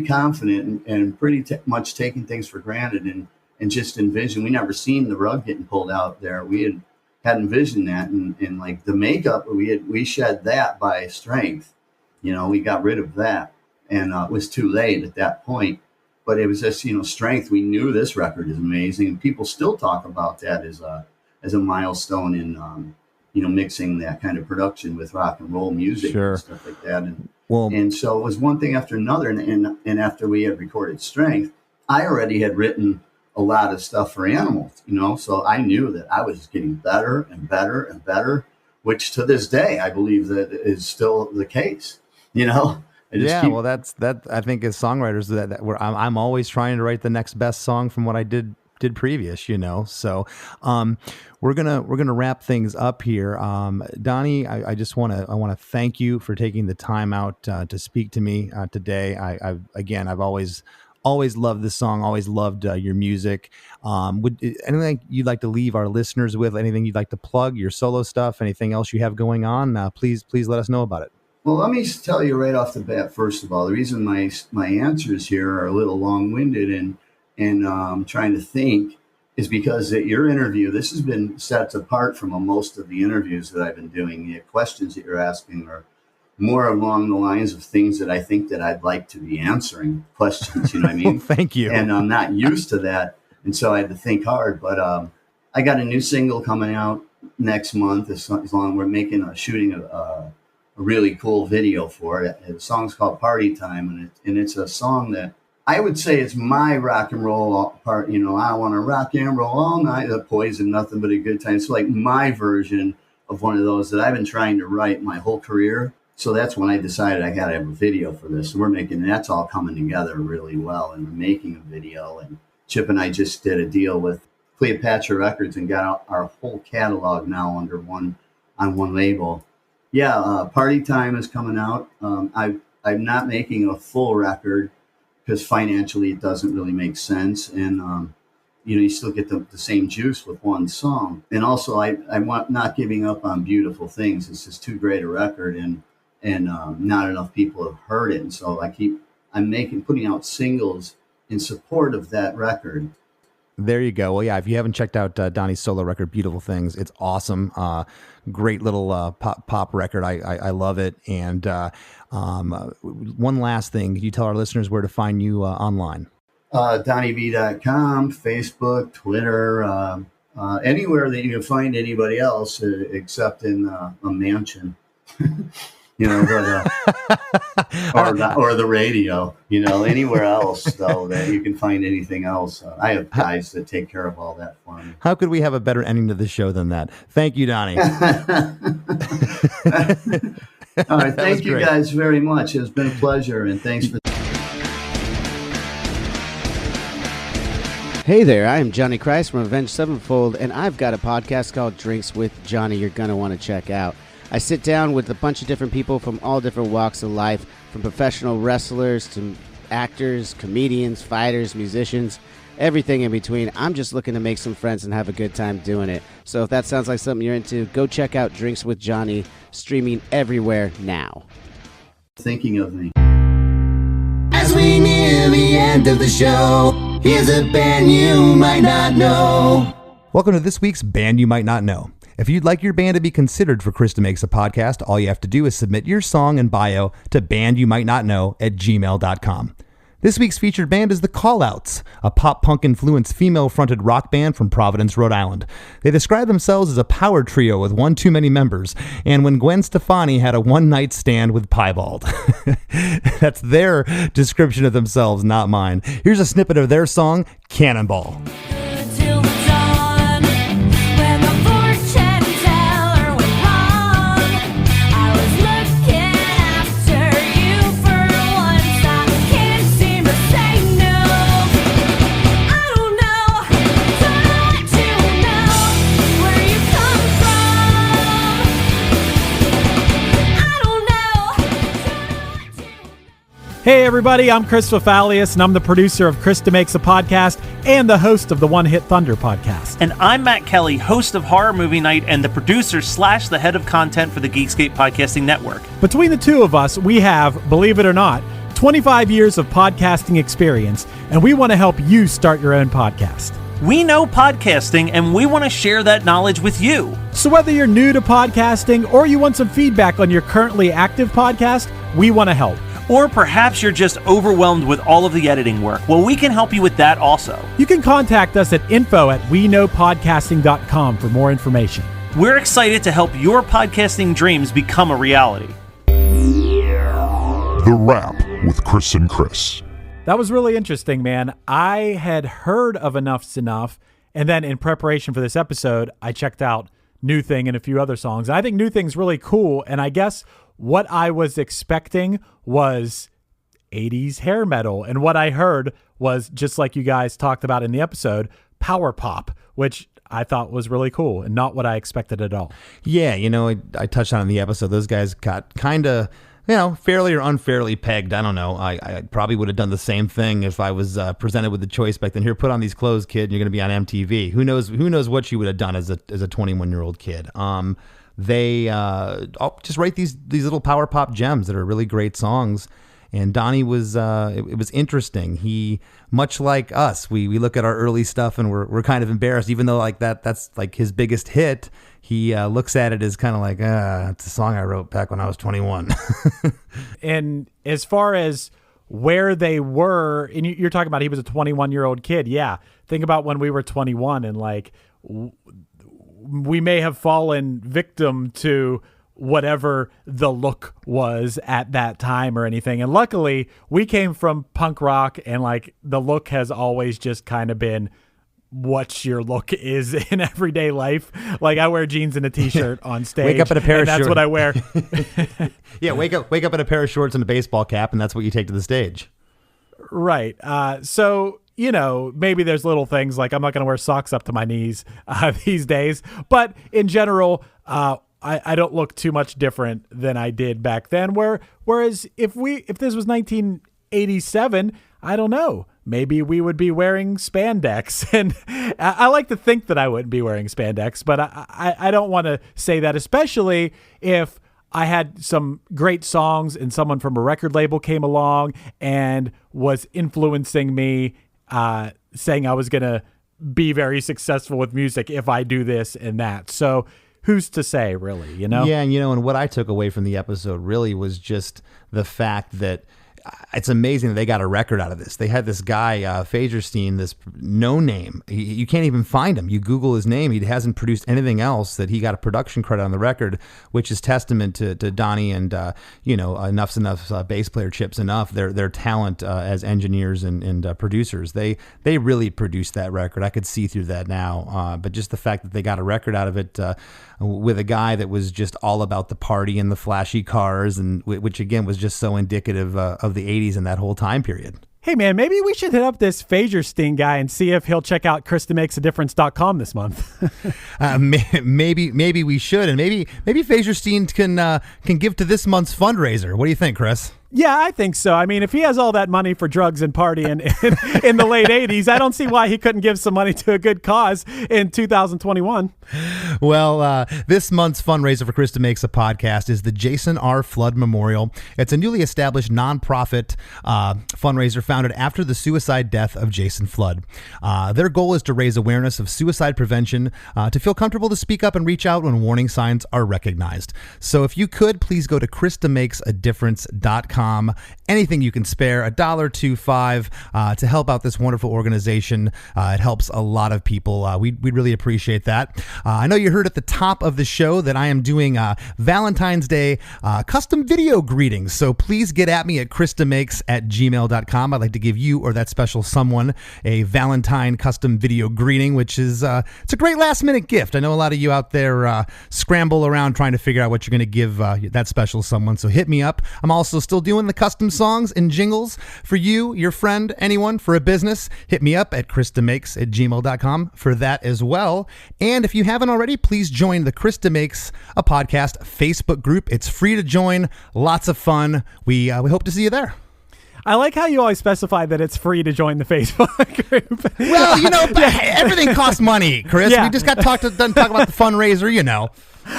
confident and pretty much taking things for granted and just envisioned. We never seen the rug getting pulled out there. We had envisioned that, and like the makeup, we shed that by strength. We got rid of that, and it was too late at that point. But it was just strength. We knew this record is amazing, and people still talk about that as a milestone in mixing that kind of production with rock and roll music. Sure. And stuff like that. And so it was one thing after another. And after we had recorded Strength, I already had written a lot of stuff for Animals, so I knew that I was just getting better and better and better, which to this day, I believe that is still the case, Well, that's I think as songwriters that I'm always trying to write the next best song from what I did previous, So we're gonna wrap things up here. Donnie, I want to thank you for taking the time out to speak to me today. I've always loved this song, always loved your music. Anything you'd like to leave our listeners with? Anything you'd like to plug? Your solo stuff? Anything else you have going on? Please let us know about it. Well, let me tell you right off the bat. First of all, the reason my answers here are a little long-winded and trying to think is because at your interview, this has been set apart from most of the interviews that I've been doing. The questions that you're asking are more along the lines of things that I think that I'd like to be answering questions, you know what I mean? Thank you. And I'm not used to that. And so I had to think hard, but I got a new single coming out next month. As long we're shooting a really cool video for it. The song's called Party Time, and it's a song that I would say it's my rock and roll part. I want to rock and roll all night. The Poison, nothing but a good time. It's like my version of one of those that I've been trying to write my whole career. So that's when I decided I got to have a video for this. So that's all coming together really well, and we're making a video. And Chip and I just did a deal with Cleopatra Records and got our whole catalog now on one label. Yeah, Party Time is coming out. I'm not making a full record because financially it doesn't really make sense. And, you still get the same juice with one song. And also I'm not giving up on Beautiful Things. It's just too great a record, and not enough people have heard it. And so I'm putting out singles in support of that record. There you go. Well, yeah, if you haven't checked out Donnie's solo record, Beautiful Things, it's awesome. Great little pop record. I love it. And one last thing, could you tell our listeners where to find you online? DonnieVie.com, Facebook, Twitter, anywhere that you can find anybody else except in a mansion. Or the radio, anywhere else though that you can find anything else. I have guys that take care of all that for me. How could we have a better ending to the show than that? Thank you, Donnie. All right. Thank you guys very much. It's been a pleasure, and thanks for. Hey there, I am Johnny Christ from Avenged Sevenfold, and I've got a podcast called Drinks with Johnny you're going to want to check out. I sit down with a bunch of different people from all different walks of life, from professional wrestlers to actors, comedians, fighters, musicians, everything in between. I'm just looking to make some friends and have a good time doing it. So if that sounds like something you're into, go check out Drinks with Johnny, streaming everywhere now. Thinking of me. As we near the end of the show, here's a band you might not know. Welcome to this week's Band You Might Not Know. If you'd like your band to be considered for Chris DeMakes a Podcast, all you have to do is submit your song and bio to bandyoumightnotknow@gmail.com. This week's featured band is the Callouts, a pop-punk-influenced female-fronted rock band from Providence, Rhode Island. They describe themselves as a power trio with one too many members, and when Gwen Stefani had a one-night stand with Piebald. That's their description of themselves, not mine. Here's a snippet of their song, Cannonball. Hey everybody, I'm Chris Fafalius, and I'm the producer of Chris DeMakes a Podcast and the host of the One Hit Thunder podcast. And I'm Matt Kelly, host of Horror Movie Night and the producer / the head of content for the Geekscape Podcasting Network. Between the two of us, we have, believe it or not, 25 years of podcasting experience, and we want to help you start your own podcast. We know podcasting, and we want to share that knowledge with you. So whether you're new to podcasting or you want some feedback on your currently active podcast, we want to help. Or perhaps you're just overwhelmed with all of the editing work. Well, we can help you with that also. You can contact us at info@weknowpodcasting.com for more information. We're excited to help your podcasting dreams become a reality. The Wrap with Chris and Chris. That was really interesting, man. I had heard of Enuff Z'Nuff, and then in preparation for this episode, I checked out New Thing and a few other songs. And I think New Thing's really cool, and I guess what I was expecting was 80s hair metal. And what I heard was, just like you guys talked about in the episode, power pop, which I thought was really cool and not what I expected at all. Yeah, I touched on it in the episode. Those guys got kind of, fairly or unfairly pegged. I don't know. I probably would have done the same thing if I was presented with the choice back then. Here, put on these clothes, kid. You're going to be on MTV. Who knows what you would have done as a 21-year-old kid. They just write these little power pop gems that are really great songs. And Donnie was, it was interesting. He, much like us, we look at our early stuff and we're kind of embarrassed, even though like that's like his biggest hit. He looks at it as kind of like, it's a song I wrote back when I was 21. And as far as where they were, and you're talking about he was a 21-year-old kid. Yeah. Think about when we were 21 and like, we may have fallen victim to whatever the look was at that time or anything. And luckily we came from punk rock, and like the look has always just kind of been what your look is in everyday life. Like I wear jeans and a t-shirt on stage. Wake up in a pair of shorts. That's what I wear. Yeah. Wake up in a pair of shorts and a baseball cap, and that's what you take to the stage. Right. So, maybe there's little things like I'm not going to wear socks up to my knees these days. But in general, I don't look too much different than I did back then. Whereas if this was 1987, I don't know, maybe we would be wearing spandex. And I like to think that I wouldn't be wearing spandex, but I don't want to say that, especially if I had some great songs and someone from a record label came along and was influencing me, saying I was going to be very successful with music if I do this and that. So who's to say, really, Yeah, and what I took away from the episode really was just the fact that it's amazing that they got a record out of this. They had this guy, Fagerstein, this no name. You can't even find him. You Google his name. He hasn't produced anything else. That he got a production credit on the record, which is testament to Donnie and, Enuff Z'Nuff's bass player Chip Z'Nuff, their talent as engineers and producers. They really produced that record. I could see through that now. But just the fact that they got a record out of it with a guy that was just all about the party and the flashy cars, and which again was just so indicative of the 80s and that whole time period. Hey man, maybe we should hit up this Fagerstein guy and see if he'll check out ChrisDeMakesADifference.com this month. Maybe we should, and maybe Fagerstein can give to this month's fundraiser. What do you think, Chris? Yeah, I think so. I mean, if he has all that money for drugs and partying in the late 80s, I don't see why he couldn't give some money to a good cause in 2021. Well, this month's fundraiser for Chris DeMakes a Podcast is the Jason R. Flood Memorial. It's a newly established nonprofit fundraiser founded after the suicide death of Jason Flood. Their goal is to raise awareness of suicide prevention, to feel comfortable to speak up and reach out when warning signs are recognized. So if you could, please go to ChrisDeMakesADifference.com gmail.com. Anything you can spare, $1, $2, $5, to help out this wonderful organization. It helps a lot of people. We'd really appreciate that. I know you heard at the top of the show that I am doing Valentine's Day custom video greetings. So please get at me at DeMakes@gmail.com. I'd like to give you or that special someone a Valentine custom video greeting, which is it's a great last minute gift. I know a lot of you out there scramble around trying to figure out what you're going to give that special someone. So hit me up. I'm also still doing the custom songs and jingles for you, your friend, anyone, for a business. Hit me up at DeMakes@gmail.com for that as well. And if you haven't already, please join the Chris DeMakes a Podcast Facebook group. It's free to join. Lots of fun. We hope to see you there. I like how you always specify that it's free to join the Facebook group. Well, everything costs money, Chris. Yeah. We just got done talk about the fundraiser,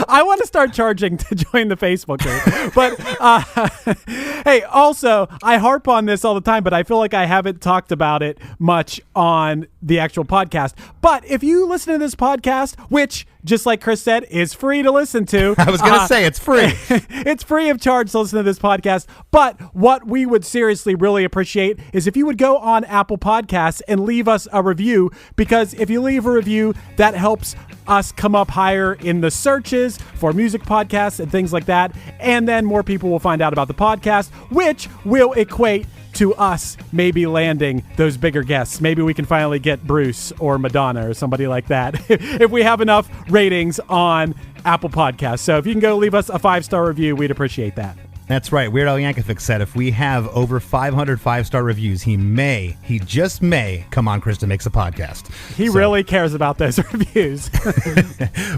I want to start charging to join the Facebook group. But hey, also, I harp on this all the time, but I feel like I haven't talked about it much on the actual podcast. But if you listen to this podcast, which, just like Chris said, is free to listen to. I was going to say, it's free. It's free of charge to listen to this podcast. But what we would seriously really appreciate is if you would go on Apple Podcasts and leave us a review, because if you leave a review, that helps us come up higher in the searches for music podcasts and things like that. And then more people will find out about the podcast, which will equate to us maybe landing those bigger guests. Maybe we can finally get Bruce or Madonna or somebody like that if we have enough ratings on Apple Podcasts. So if you can go leave us a 5-star review, we'd appreciate that. That's right. Weird Al Yankovic said if we have over 500 5-star reviews, he just may come on Chris DeMakes a Podcast. He really cares about those reviews.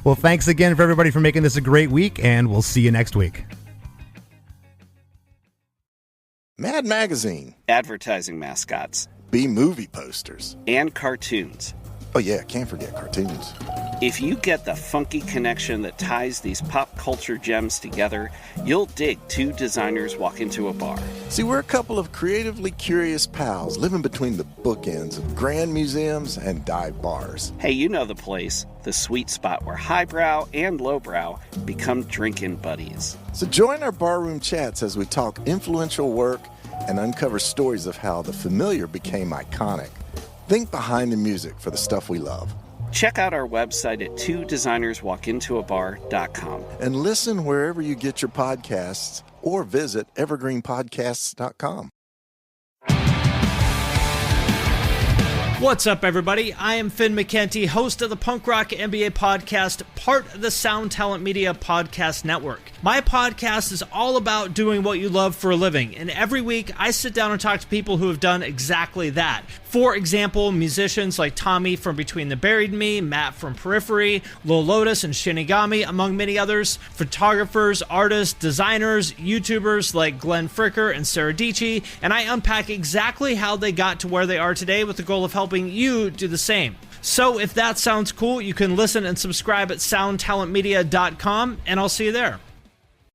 Well, thanks again for everybody for making this a great week, and we'll see you next week. Mad Magazine. Advertising mascots. B-movie posters. And cartoons. Oh yeah, can't forget cartoons. If you get the funky connection that ties these pop culture gems together, you'll dig Two Designers Walk Into a Bar. See, we're a couple of creatively curious pals living between the bookends of grand museums and dive bars. Hey, you know the place, the sweet spot where highbrow and lowbrow become drinking buddies. So join our barroom chats as we talk influential work and uncover stories of how the familiar became iconic. Think behind the music for the stuff we love. Check out our website at twodesignerswalkintoabar.com. And listen wherever you get your podcasts or visit evergreenpodcasts.com. What's up, everybody? I am Finn McKenty, host of the Punk Rock NBA podcast, part of the Sound Talent Media Podcast Network. My podcast is all about doing what you love for a living, and every week I sit down and talk to people who have done exactly that. For example, musicians like Tommy from Between the Buried and Me, Matt from Periphery, Lil Lotus and Shinigami, among many others, photographers, artists, designers, YouTubers like Glenn Fricker and Sarah Dici, and I unpack exactly how they got to where they are today with the goal of helping you do the same. So if that sounds cool, you can listen and subscribe at soundtalentmedia.com, and I'll see you there.